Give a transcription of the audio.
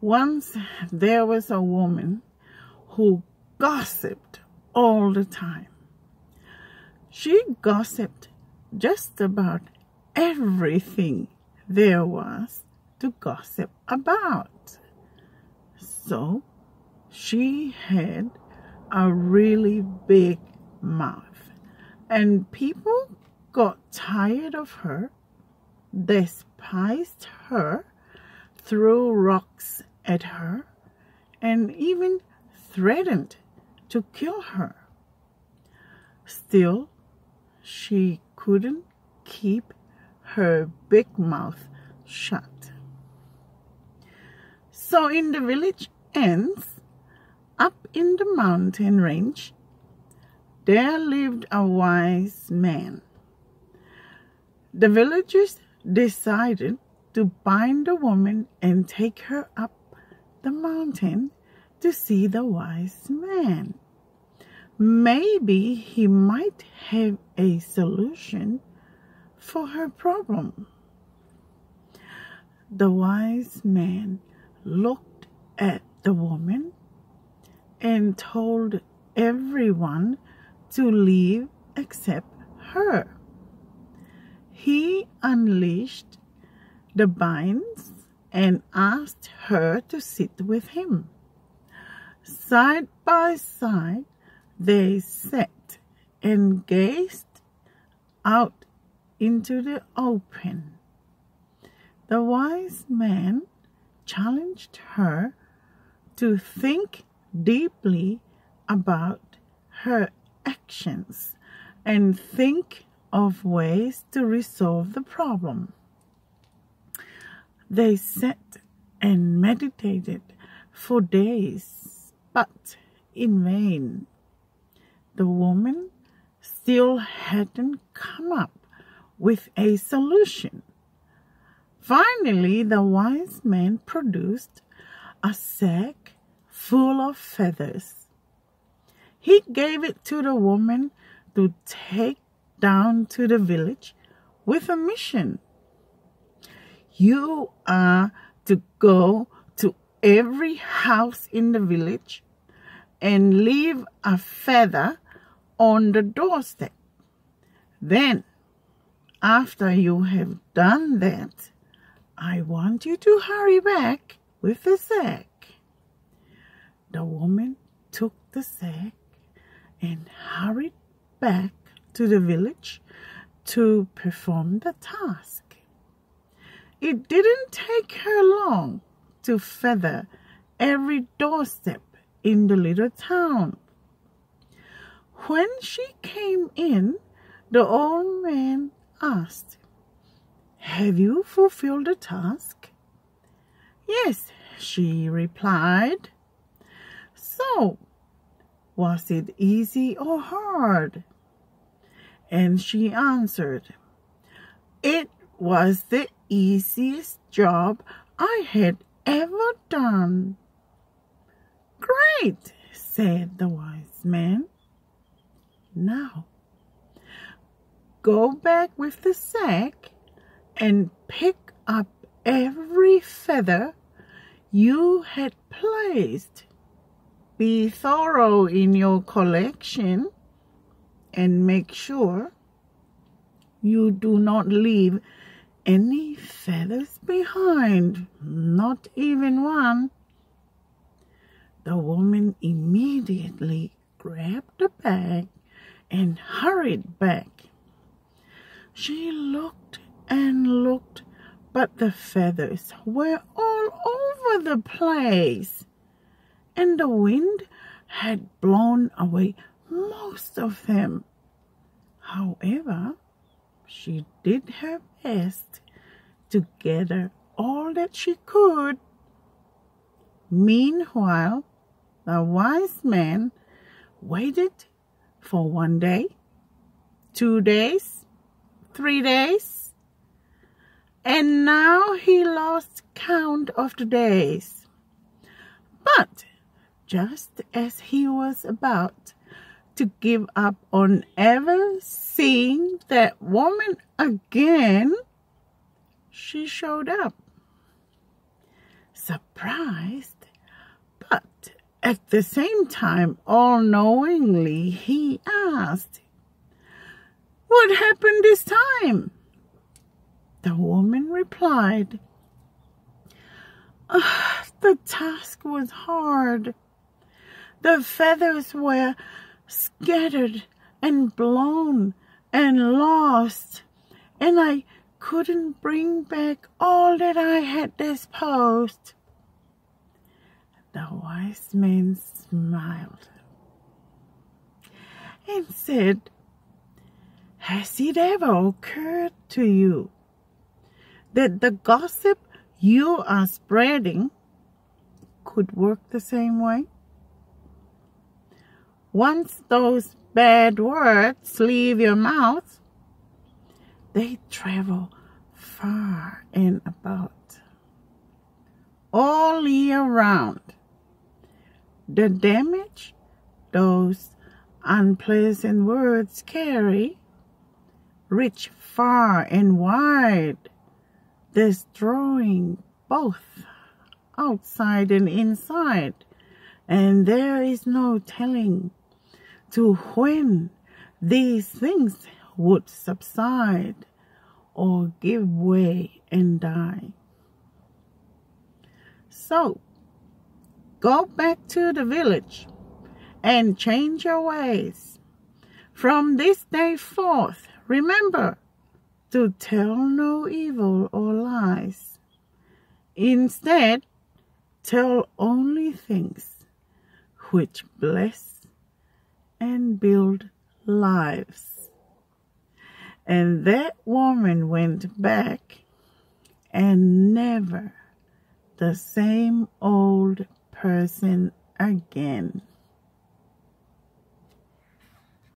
Once there was a woman who gossiped all the time. She gossiped just about everything there was to gossip about. So she had a really big mouth, and people got tired of her, despised her, threw rocks at her, and even threatened to kill her. Still, she couldn't keep her big mouth shut. So in the village ends, up in the mountain range, there lived a wise man. The villagers decided to bind the woman and take her up the mountain to see the wise man. Maybe he might have a solution for her problem. The wise man looked at the woman and told everyone to leave except her. He unleashed the binds and asked her to sit with him. Side by side, they sat and gazed out into the open. The wise man challenged her to think deeply about her actions and think of ways to resolve the problem. They sat and meditated for days, but in vain. The woman still hadn't come up with a solution. Finally, the wise man produced a sack full of feathers. He gave it to the woman to take down to the village with a mission. You are to go to every house in the village and leave a feather on the doorstep. Then, after you have done that, I want you to hurry back with the sack. The woman took the sack and hurried back to the village to perform the task. It didn't take her long to feather every doorstep in the little town. When she came in, the old man asked, "Have you fulfilled the task?" "Yes," she replied. "So, was it easy or hard?" And she answered, "It was the easiest job I had ever done." "Great," said the wise man. "Now, go back with the sack and pick up every feather you had placed. Be thorough in your collection and make sure you do not leave any feathers behind, not even one." The woman immediately grabbed the bag and hurried back. She looked and looked, but the feathers were all over the place, and the wind had blown away most of them. However, she did her best to gather all that she could. Meanwhile, the wise man waited for 1 day, 2 days, 3 days, and now he lost count of the days. But just as he was about to give up on ever seeing that woman again, she showed up. Surprised, but at the same time all-knowingly, he asked, "What happened this time?" The woman replied, "The task was hard. The feathers were scattered and blown and lost, and I couldn't bring back all that I had disposed." The wise man smiled and said, "Has it ever occurred to you that the gossip you are spreading could work the same way? Once those bad words leave your mouth, they travel far and about, all year round. The damage those unpleasant words carry reach far and wide, destroying both outside and inside, and there is no telling to when these things would subside or give way and die. So, go back to the village and change your ways. From this day forth, remember to tell no evil or lies. Instead, tell only things which bless and build lives." And that woman went back, and never the same old person again.